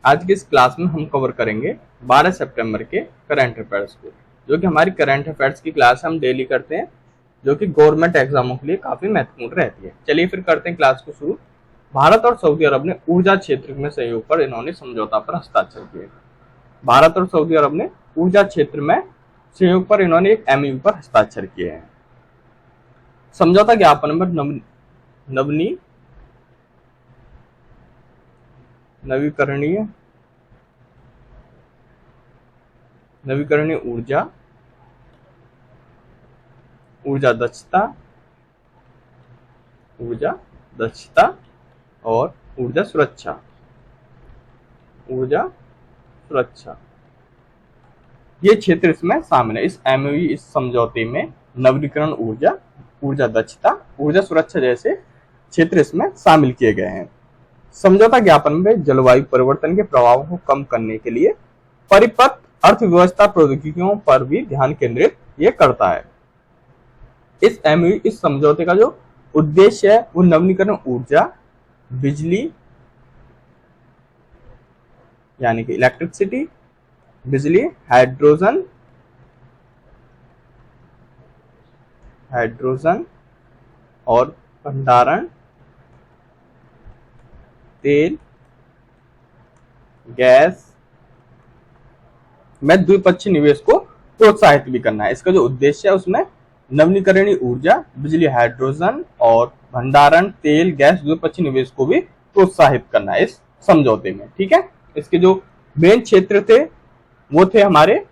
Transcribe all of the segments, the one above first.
आज की इस क्लास में हम कवर करेंगे 12 सितंबर के करंट अफेयर्स को, जो कि हमारी करंट अफेयर्स की क्लास हम डेली करते हैं, जो कि गवर्नमेंट एग्जामों के लिए काफी महत्वपूर्ण रहती है। चलिए फिर करते हैं क्लास को शुरू। भारत और सऊदी अरब ने ऊर्जा क्षेत्र में सहयोग पर इन्होंने समझौता पर हस्ताक्षर किए। भारत और सऊदी अरब ने ऊर्जा क्षेत्र में सहयोग पर इन्होंने एक एमओयू पर हस्ताक्षर किए हैं। समझौता ज्ञापन नंबर नवीकरणीय ऊर्जा दक्षता और ऊर्जा सुरक्षा ये क्षेत्र इसमें शामिल है। इस एमओयू, इस समझौते में नवीकरण ऊर्जा दक्षता, ऊर्जा सुरक्षा जैसे क्षेत्र इसमें शामिल किए गए हैं। समझौता ज्ञापन में जलवायु परिवर्तन के प्रभावों को कम करने के लिए परिपथ अर्थव्यवस्था प्रौद्योगिकियों पर भी ध्यान केंद्रित ये करता है। इस एमओयू, इस समझौते का जो उद्देश्य है वो नवीकरण ऊर्जा, बिजली यानी कि इलेक्ट्रिसिटी, बिजली, हाइड्रोजन और भंडारण, तेल, गैस में द्विपक्षीय निवेश को प्रोत्साहित भी करना है। इसका जो उद्देश्य है उसमें नवीकरणीय ऊर्जा, बिजली, हाइड्रोजन और भंडारण, तेल, गैस, द्विपक्षीय निवेश को भी प्रोत्साहित करना है इस समझौते में। ठीक है, इसके जो मेन क्षेत्र थे वो थे हमारे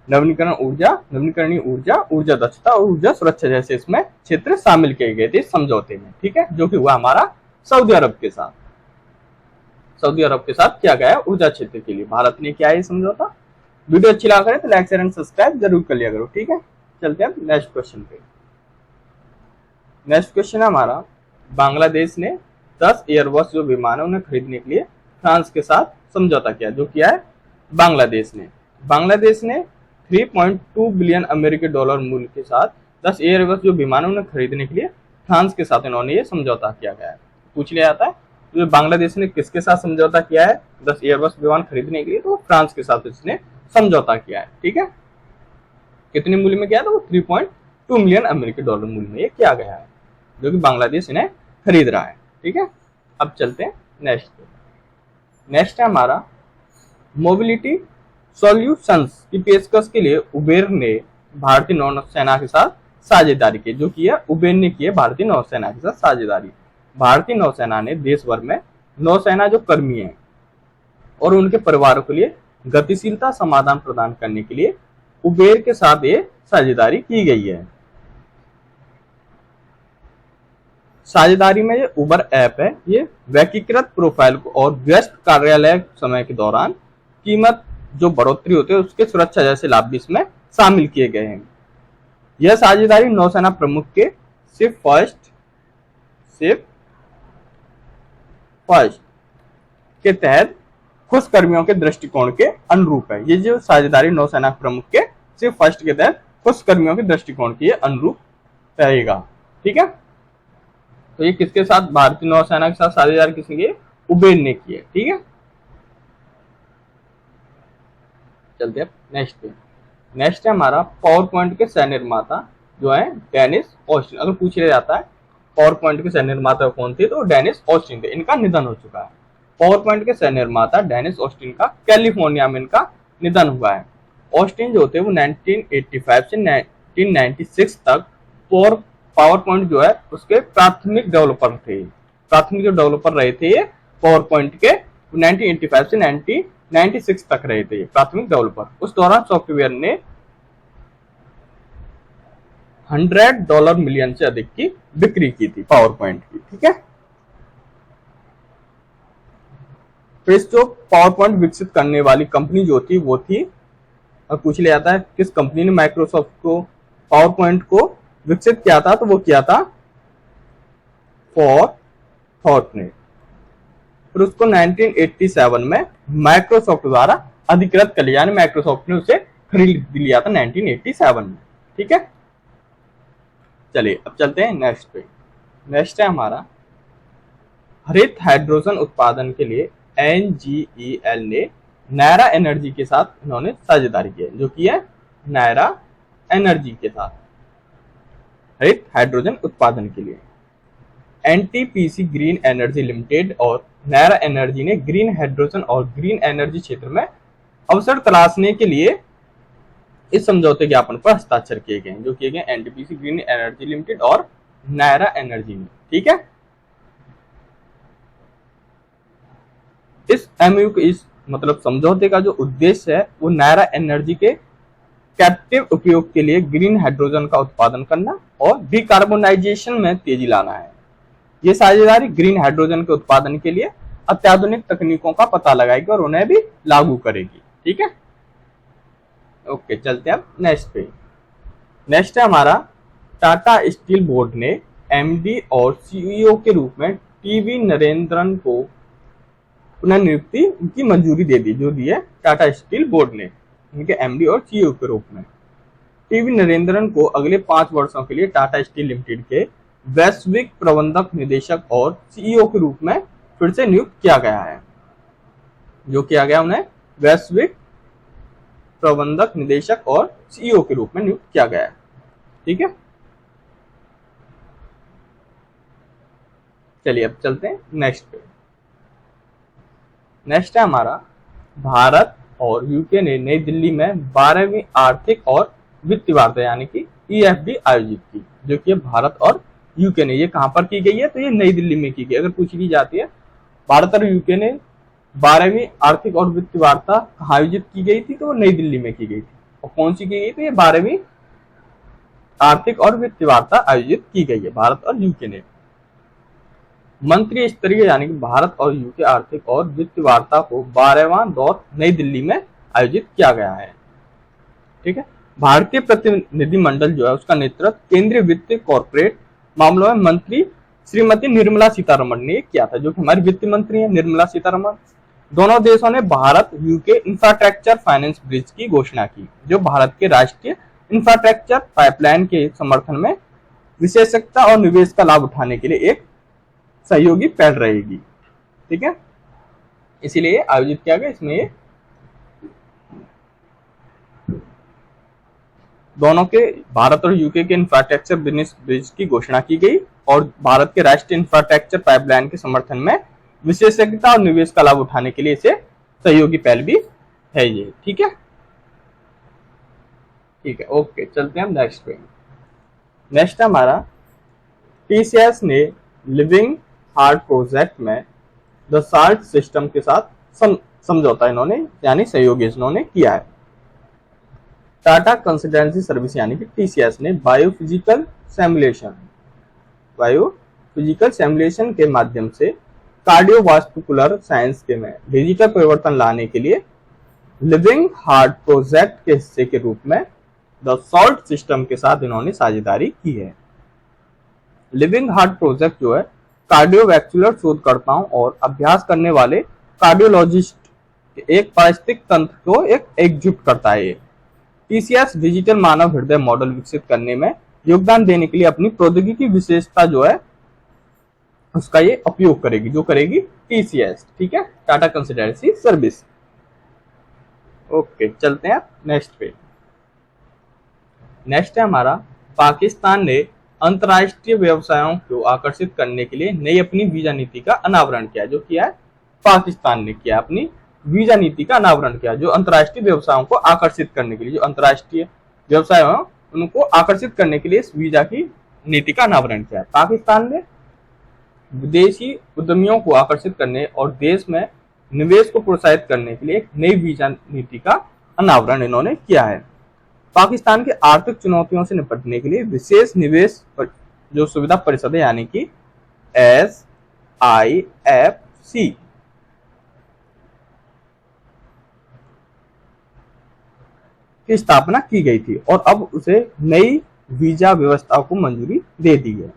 नवीकरणीय ऊर्जा दक्षता और ऊर्जा सुरक्षा जैसे इसमें क्षेत्र शामिल किए गए थे इस समझौते में। ठीक है, जो कि हुआ हमारा सऊदी अरब के साथ किया गया ऊर्जा क्षेत्र के लिए। भारत ने किया है समझौता। वीडियो अच्छी लगा करे तो लाइक, शेयर एंड सब्सक्राइब जरूर कर लिया करो। ठीक है, चलते हैं नेक्स्ट क्वेश्चन पे। नेक्स्ट क्वेश्चन है हमारा, बांग्लादेश ने 10 एयरबस जो विमान है उन्हें खरीदने के लिए फ्रांस के साथ समझौता किया। जो किया है बांग्लादेश ने 3.2 बिलियन अमेरिकी डॉलर मूल्य के साथ 10 एयरबस जो विमान उन्हें खरीदने के लिए फ्रांस के साथ इन्होंने ये समझौता किया गया है। पूछ लिया जाता है तो बांग्लादेश ने किसके साथ समझौता किया है 10 एयरबस विमान खरीदने के लिए, तो फ्रांस के साथ इसने समझौता किया है। ठीक है, कितने मूल्य में किया था वो 3.2 मिलियन अमेरिकी डॉलर मूल्य में ये किया गया है, जो कि बांग्लादेश इन्हें खरीद रहा है। ठीक है, अब चलते हैं नेक्स्ट है हमारा, मोबिलिटी सॉल्यूशंस की पेशकश के लिए उबेर ने भारतीय नौसेना के साथ साझेदारी की। जो की है उबेर ने की है भारतीय नौसेना के साथ साझेदारी। भारतीय नौसेना ने देश भर में नौसेना जो कर्मी हैं और उनके परिवारों के लिए गतिशीलता समाधान प्रदान करने के लिए उबेर के साथ ये साझेदारी की गई है। साझेदारी में ये उबर ऐप है, ये वैकल्पिक प्रोफाइल को और व्यस्त कार्यालय समय के दौरान कीमत जो बढ़ोतरी होती है उसके सुरक्षा जैसे लाभ भी इसमें शामिल किए गए हैं। यह साझेदारी नौसेना प्रमुख के शिप फर्स्ट के तहत खुश कर्मियों के दृष्टिकोण के अनुरूप है। ये जो साझेदारी नौसेना प्रमुख के शिप फर्स्ट के तहत खुश कर्मियों के दृष्टिकोण के अनुरूप रहेगा। ठीक है, तो ये किसके साथ, भारतीय नौसेना के साथ साझेदारी किसने की, उबेर ने की है। ठीक है, चलते हैं नेक्स्ट है हमारा, पावर पॉइंट के सह निर्माता जो है डेनिस ऑस्टिन। अगर पूछ लिया जाता है पावर पॉइंट के सह निर्माता कौन थे तो डेनिस ऑस्टिन थे। इनका निधन हो चुका है। पावर पॉइंट के सह निर्माता डेनिस ऑस्टिन का कैलिफोर्निया में इनका निधन हुआ है। ऑस्टिन जो थे वो 1985 से 1996 तक पावर पॉइंट जो है उसके प्राथमिक डेवलपर थे। प्राथमिक जो डेवलपर रहे थे ये पावर पॉइंट के 1985 से 1996 तक रहे थे प्राथमिक डेवलपर। उस दौरान सॉफ्टवेयर ने $100 मिलियन से अधिक की बिक्री की थी पावर पॉइंट की। ठीक है, तो इस जो पावर पॉइंट विकसित करने वाली कंपनी जो थी वो थी, और पूछ लिया जाता है किस कंपनी ने माइक्रोसॉफ्ट को पावर पॉइंट को विकसित किया था, तो वो किया था फोरथॉट ने। फिर उसको 1987 में माइक्रोसॉफ्ट द्वारा अधिकृत कर लिया, यानी माइक्रोसॉफ्ट ने उसे खरीद लिया था 1987 में। ठीक है, चलिए अब चलते हैं नेक्स्ट पे। नेक्स्ट है हमारा, हरित हाइड्रोजन उत्पादन के लिए NGEL ने नायरा एनर्जी के साथ इन्होंने साझेदारी की है, जो कि है नायरा एनर्जी के साथ हरित हाइड्रोजन उत्पादन के लिए। NTPC ग्रीन एनर्जी लिमिटेड और नायरा एनर्जी ने ग्रीन हाइड्रोजन और ग्रीन एनर्जी क्षेत्र में अवसर तलाशने के लिए इस समझौते ज्ञापन पर हस्ताक्षर किए गए, जो किए गए NTPC ग्रीन एनर्जी लिमिटेड और नायरा एनर्जी ने। ठीक है, इस MOU के इस मतलब समझौते का जो उद्देश्य है वो नायरा एनर्जी के कैप्टिव उपयोग के लिए ग्रीन हाइड्रोजन का उत्पादन करना और डिकार्बोनाइजेशन में तेजी लाना है। ये साझेदारी ग्रीन हाइड्रोजन के उत्पादन के लिए अत्याधुनिक तकनीकों का पता लगाएगी और उन्हें भी लागू करेगी। ठीक है, ओके, चलते हैं अब नेक्स्ट पे। नेक्स्ट है हमारा टाटा स्टील बोर्ड ने MD और CEO के रूप में TV नरेंद्रन को पुनर्नियुक्ति की मंजूरी दे दी, जो दी है टाटा स्टील बोर्ड ने इनके MD और CEO के रूप में। TV नरेंद्रन को अगले 5 वर्षों के लिए टाटा स्टील लिमिटेड के वैश्विक प्रबंधक निदेशक और CEO के रूप में फिर से नियुक्त किया गया है, जो किया गया उन्हें वैश्विक प्रबंधक निदेशक और CEO के रूप में नियुक्त किया गया है। ठीक है, चलिए अब चलते हैं नेक्स्ट पे। नेक्स्ट है हमारा भारत और यूके ने नई दिल्ली में 12वीं आर्थिक और वित्तीय वार्ता यानी कि EFD आयोजित की, जो कि भारत और यूके ने। ये कहां पर की गई है? तो ये नई दिल्ली में की गई। अगर पूछ ली जाती है भारत और यूके ने 12वीं आर्थिक और वित्तीय वार्ता कहाँ आयोजित की गई थी, तो वो नई दिल्ली में की गई थी। और कौन सी की गई? तो ये 12वीं आर्थिक और वित्तीय वार्ता आयोजित की गई है भारत और यूके ने। मंत्री स्तरीय यानी कि भारत और यूके आर्थिक और वित्तीय वार्ता को 12वां दौर नई दिल्ली में आयोजित किया गया है। ठीक है, भारतीय प्रतिनिधिमंडल जो है उसका नेतृत्व केंद्रीय वित्त कॉर्पोरेट मामलों में मंत्री श्रीमती निर्मला सीतारमण ने किया था, जो कि हमारी वित्त मंत्री है निर्मला सीतारमण। दोनों देशों ने Bharat UK infrastructure finance bridge की घोषणा की, जो भारत के राष्ट्रीय इंफ्रास्ट्रक्चर पाइपलाइन के समर्थन में विशेषज्ञता और निवेश का लाभ उठाने के लिए एक सहयोगी पहल रहेगी। ठीक है, इसीलिए आयोजित किया गया। इसमें दोनों के भारत और यूके के इंफ्रास्ट्रक्चर बिजनेस ब्रिज की घोषणा की गई और भारत के राष्ट्रीय इंफ्रास्ट्रक्चर पाइपलाइन के समर्थन में विशेषज्ञता और निवेश का लाभ उठाने के लिए इसे सहयोगी पहल भी है ये। ठीक है, ठीक है, ओके, चलते हैं हम नेक्स्ट पे। नेक्स्ट हमारा TCS ने लिविंग हार्ट प्रोजेक्ट में द साल्ट सिस्टम के साथ समझौता इन्होंने यानी सहयोगी इन्होंने किया है। टाटा कंसल्टेंसी सर्विस यानी कि TCS ने बायोफिजिकल सिमुलेशन के माध्यम से कार्डियोवास्कुलर साइंस के में डिजिटल परिवर्तन लाने के लिए लिविंग हार्ट प्रोजेक्ट के हिस्से के रूप में द सॉल्ट सिस्टम के साथ इन्होंने साझेदारी की है। लिविंग हार्ट प्रोजेक्ट जो है कार्डियोवैस्कुलर शोधकर्ताओं और अभ्यास करने वाले कार्डियोलॉजिस्ट एक पारिस्थितिक तंत्र को एकजुट करता है। TCS डिजिटल मानव हृदय मॉडल विकसित करने में योगदान देने के लिए अपनी प्रौद्योगिकी विशेषता जो है उसका ये उपयोग करेगी, जो करेगी TCS। ठीक है, टाटा कंसल्टेंसी सर्विस। ओके, चलते हैं नेक्स्ट पे। नेक्स्ट है हमारा पाकिस्तान ने अंतर्राष्ट्रीय व्यवसायों को आकर्षित करने के लिए नई अपनी वीजा नीति का अनावरण किया, जो किया है पाकिस्तान ने किया अपनी वीजा नीति का अनावरण किया, जो अंतर्राष्ट्रीय व्यवसायों को आकर्षित करने के लिए, जो अंतर्राष्ट्रीय व्यवसाय हैं उनको आकर्षित करने के लिए इस वीजा की नीति का अनावरण किया है। पाकिस्तान ने विदेशी उद्यमियों को आकर्षित करने और देश में निवेश को प्रोत्साहित करने के लिए एक नई वीजा नीति का अनावरण इन्होंने किया है। पाकिस्तान के आर्थिक चुनौतियों से निपटने के लिए विशेष निवेश जो सुविधा परिषद है यानी कि SIFC की स्थापना की गई थी और अब उसे नई वीजा व्यवस्था को मंजूरी दे दी है।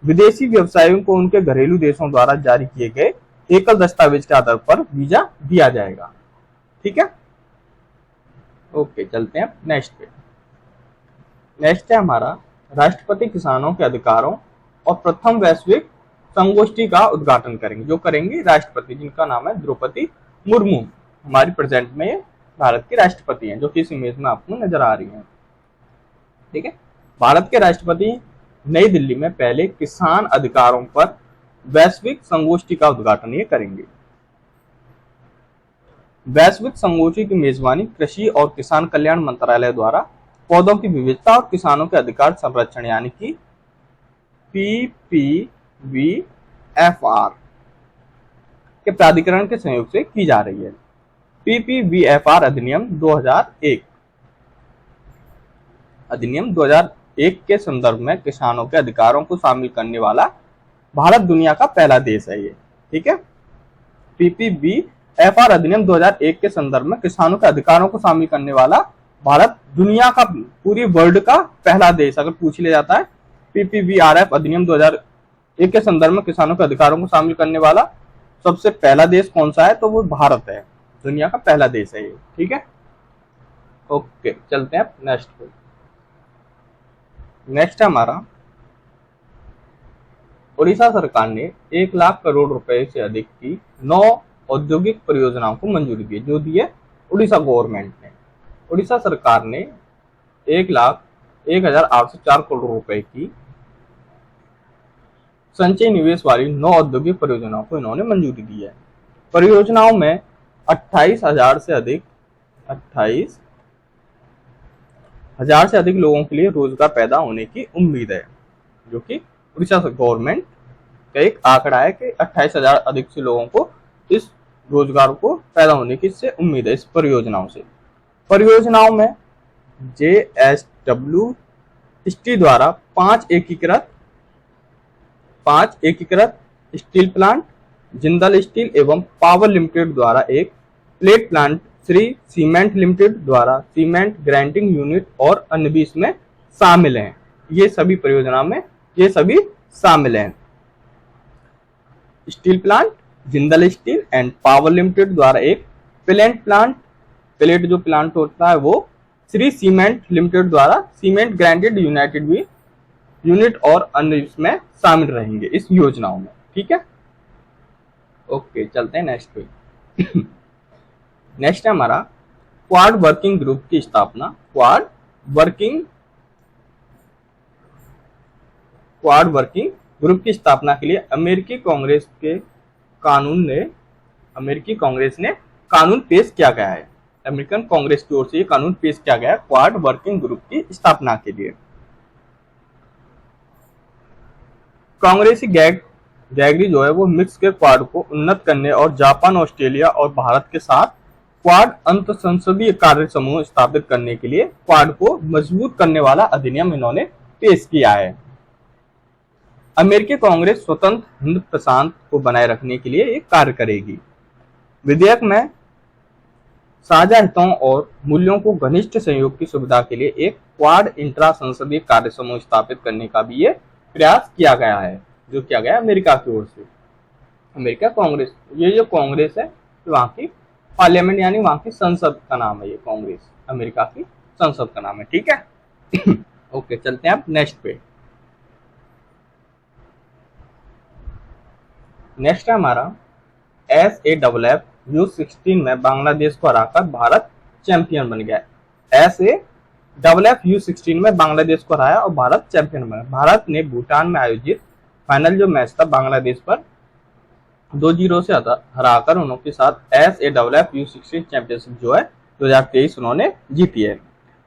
विदेशी व्यवसायियों को उनके घरेलू देशों द्वारा जारी किए गए एकल दस्तावेज के आधार पर वीजा दिया जाएगा। ठीक है, ओके, चलते हैं नेक्स्ट पे। नेक्स्ट है हमारा राष्ट्रपति किसानों के अधिकारों और प्रथम वैश्विक संगोष्ठी का उद्घाटन करेंगे, जो करेंगी राष्ट्रपति, जिनका नाम है द्रौपदी मुर्मू। हमारी प्रेजेंट में भारत के राष्ट्रपति हैं, जो कि इस इमेज में आपको नजर आ रही हैं। ठीक है, भारत के राष्ट्रपति नई दिल्ली में पहले किसान अधिकारों पर वैश्विक संगोष्ठी का उद्घाटन ये करेंगे। वैश्विक संगोष्ठी की मेजबानी कृषि और किसान कल्याण मंत्रालय द्वारा पौधों की विविधता और किसानों के अधिकार संरक्षण यानी कि PPVFR के प्राधिकरण के सहयोग से की जा रही है। PPVFR अधिनियम 2001 के संदर्भ में किसानों के अधिकारों को शामिल करने वाला भारत दुनिया का पहला देश है ये। ठीक है, PPVFR अधिनियम 2001 के संदर्भ में किसानों के अधिकारों को शामिल करने वाला भारत दुनिया का, पूरी वर्ल्ड का पहला देश अगर पूछ लिया जाता है। PPVRF अधिनियम 2001 के संदर्भ में किसानों के अधिकारों को शामिल करने वाला सबसे पहला देश कौन सा है, तो वो भारत है, दुनिया का पहला देश है ये। ठीक है, ओके, चलते हैं नेक्स्ट पे। नेक्स्ट है हमारा, उड़ीसा सरकार ने 1 लाख करोड़ रुपए से अधिक की 9 औद्योगिक परियोजनाओं को मंजूरी दी, जो दी है उड़ीसा गवर्नमेंट ने। उड़ीसा सरकार ने 1,01,804 करोड़ रुपए की संचय निवेश वाली 9 औद्योगिक परियोजनाओं को इन्होंने मंजूरी दी है। परियोजनाओं में 28,000 से अधिक लोगों के लिए रोजगार पैदा होने की उम्मीद है, जो कि उड़ीसा गवर्नमेंट का एक आंकड़ा है कि 28,000 अधिक से लोगों को इस रोजगार को पैदा होने की इससे उम्मीद है इस परियोजनाओं से। परियोजनाओं में JSW स्टील द्वारा 5 एकीकृत स्टील प्लांट, जिंदल स्टील एवं पावर लिमिटेड द्वारा एक plate plant, Shri cement limited द्वारा सीमेंट ग्राइंडिंग यूनिट और अन्य भी इसमें शामिल हैं। ये सभी परियोजना में ये सभी शामिल हैं। Steel plant, Jindal steel and power limited द्वारा एक प्लेट जो प्लांट होता है वो श्री सीमेंट लिमिटेड द्वारा सीमेंट ग्राइंडेड यूनिट और अन्य इसमें शामिल रहेंगे इस योजनाओं में। ठीक है, ओके, चलते हैं नेक्स्ट पे। नेक्स्ट है हमारा क्वाड वर्किंग ग्रुप की स्थापना। क्वाड वर्किंग ग्रुप की स्थापना के लिए अमेरिकी कांग्रेस ने कानून पेश किया गया है। अमेरिकन कांग्रेस की ओर से ये कानून पेश किया गया है क्वाड वर्किंग ग्रुप की स्थापना के लिए। कांग्रेसी गैगरी जो है वो मिक्स के क्वाड को उन्नत करने और जापान, ऑस्ट्रेलिया और भारत के साथ क्वाड अंत संसदीय कार्य समूह स्थापित करने के लिए क्वाड को मजबूत करने वाला अधिनियम इन्होंने पेश किया है। अमेरिकी कांग्रेस स्वतंत्र हिंद प्रशांत को बनाए रखने के लिए एक कार्य करेगी। विधेयक में साझा हितों और मूल्यों को घनिष्ठ सहयोग की सुविधा के लिए एक क्वाड इंट्रा संसदीय कार्य समूह स्थापित करने का भी ये प्रयास किया गया है, जो किया गया अमेरिका की ओर से। अमेरिका कांग्रेस, ये जो कांग्रेस है वहां की पार्लियामेंट यानी वहां की संसद का नाम है ये कांग्रेस, अमेरिका की संसद का नाम है। ठीक है, ओके, चलते हैं आप नेक्स्ट पे। नेक्स्ट है हमारा SAFF U16 में बांग्लादेश को हराकर भारत चैंपियन बन गया। SAFF U16 में बांग्लादेश को हराया और भारत चैंपियन बना। भारत ने भूटान में आयोजित फाइनल जो मैच था बांग्लादेश पर 2-0 से हराकर उनके साथ SAFF U16 चैंपियनशिप जो है 2023 उन्होंने जीती है।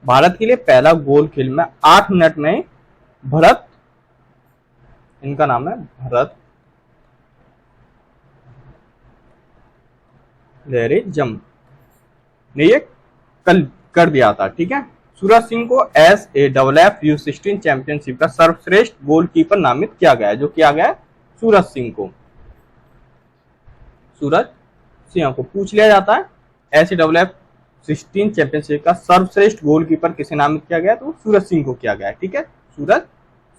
भारत के लिए पहला गोल खेल में 8 मिनट में भरत, इनका नाम है भरत लहरे जम ने ये कल कर दिया था। ठीक है, सूरज सिंह को SAFF U16 चैंपियनशिप का सर्वश्रेष्ठ गोलकीपर नामित किया गया है, जो किया गया सूरज सिंह को। सूरज सिंह को पूछ लिया जाता है SAFF 16 चैंपियनशिप का सर्वश्रेष्ठ गोलकीपर किसे नामित किया गया, तो सूरज सिंह को किया गया है। ठीक है, सूरज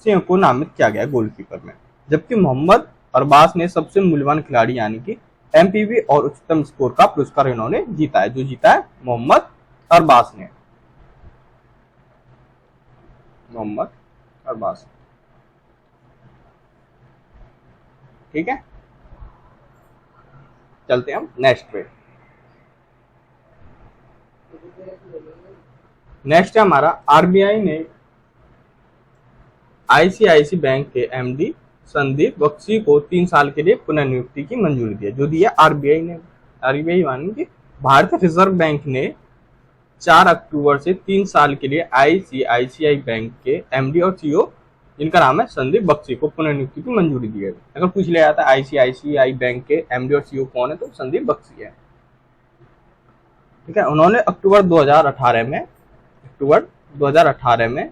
सिंह को नामित किया गया गोलकीपर में। जबकि मोहम्मद अरबाज ने सबसे मूल्यवान खिलाड़ी यानी कि MPV और उच्चतम स्कोर का पुरस्कार इन्होंने जीता है, जो जीता है मोहम्मद अरबाज ने। ठीक है, चलते हैं हम नेक्स्ट पे। नेक्स्ट है हमारा, आरबीआई ने आईसीआईसी बैंक के एमडी संदीप बख्शी को 3 साल के लिए पुनर्नियुक्ति की मंजूरी दी है। जो दी है आरबीआई ने। आरबीआई मानी कि भारतीय रिजर्व बैंक ने 4 अक्टूबर से 3 साल के लिए आईसीआईसीआई बैंक के एमडी और सीईओ, जिनका नाम है संदीप बख्शी, को पुनर्नियुक्ति की मंजूरी दी है। अगर पूछ लिया जाता है आईसीआईसीआई बैंक के एमडी और सीईओ कौन है, तो संदीप बख्शी है। ठीक है, उन्होंने अक्टूबर 2018 में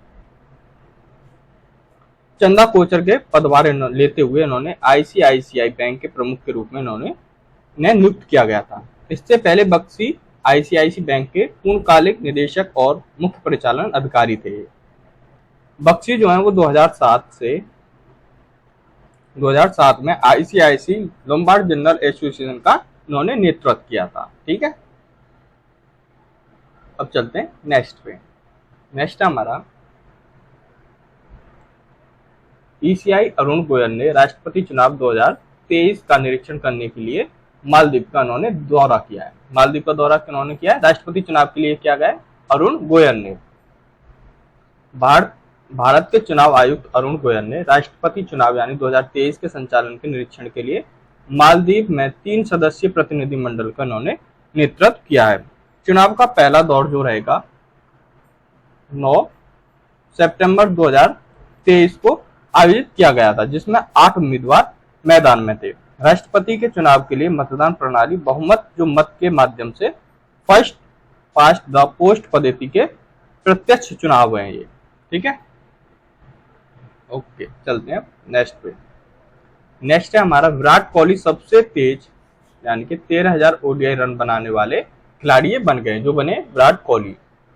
चंदा कोचर के पदभार लेते हुए इन्होंने आईसीआईसीआई बैंक के प्रमुख के रूप में इन्हें नियुक्त किया गया था। इससे पहले बख्शी आईसीआईसी बैंक के पूर्णकालिक निदेशक और मुख्य परिचालन अधिकारी थे। बख्शी जो है वो 2007 में आईसीआईसी लोम्बार्ड जनरल एसोसिएशन का इन्होंने नेतृत्व किया था। ठीक है, अब चलते हैं नेक्स्ट पे। नेक्स्ट हमारा, ईसीआई अरुण गोयल ने राष्ट्रपति चुनाव 2023 का निरीक्षण करने के लिए मालदीव का उन्होंने दौरा किया है। मालदीव का दौरा किन्होंने किया है? राष्ट्रपति चुनाव के लिए किया गया है अरुण गोयल ने। भारत के चुनाव आयुक्त अरुण गोयल ने राष्ट्रपति चुनाव यानी 2023 के संचालन के निरीक्षण के लिए मालदीव में 3 सदस्यीय प्रतिनिधिमंडल का उन्होंने नेतृत्व किया है। चुनाव का पहला दौर जो रहेगा 9 सितंबर 2023 को आयोजित किया गया था, जिसमें 8 उम्मीदवार मैदान में थे। राष्ट्रपति के चुनाव के लिए मतदान प्रणाली बहुमत जो मत के माध्यम से फर्स्ट पास्ट द पोस्ट पद्धति के प्रत्यक्ष चुनाव है ये। ठीक है, ओके, चलते हैं नेक्स्ट पे। नेक्स्ट है हमारा, विराट कोहली सबसे तेज यानी कि 13,000 ओडीआई रन बनाने वाले खिलाड़ी बन गए। जो बने विराट कोहली।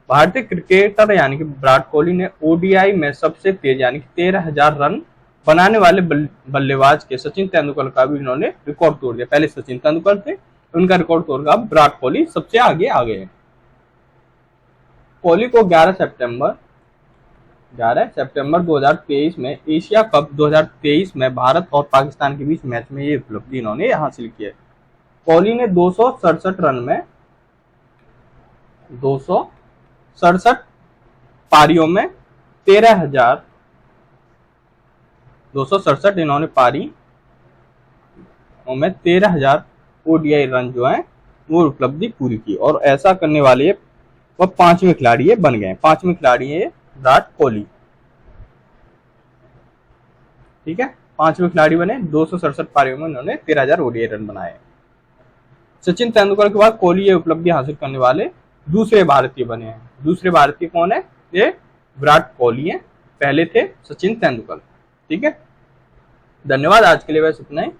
भारतीय क्रिकेटर यानी कि विराट कोहली ने ओडीआई में सबसे तेज यानी कि 13,000 रन बनाने वाले बल्लेबाज के सचिन तेंदुलकर का भी इन्होंने रिकॉर्ड तोड़ दिया। पहले सचिन तेंदुलकर थे, उनका रिकॉर्ड तोड़ दिया। अब विराट कोहली सबसे आगे आ गए। कोहली को 11 सितंबर 2023 में एशिया कप 2023 में भारत और पाकिस्तान के बीच मैच में ये उपलब्धि इन्होंने हासिल की है। कोहली ने 267 रन में 267 पारियों में 267 इन्होंने पारी में 13,000 ओडीआई रन जो है वो उपलब्धि पूरी की। और ऐसा करने वाले वो 5वें खिलाड़ी बन गए। 5वें खिलाड़ी है विराट कोहली। ठीक है, 5वें खिलाड़ी बने। 267 पारियों में उन्होंने 13,000 ओडीआई रन बनाए। सचिन तेंदुलकर के बाद कोहली ये उपलब्धि हासिल करने वाले दूसरे भारतीय बने हैं। दूसरे भारतीय कौन है? ये विराट कोहली है। पहले थे सचिन तेंदुलकर। ठीक है, धन्यवाद। आज के लिए बस इतना ही।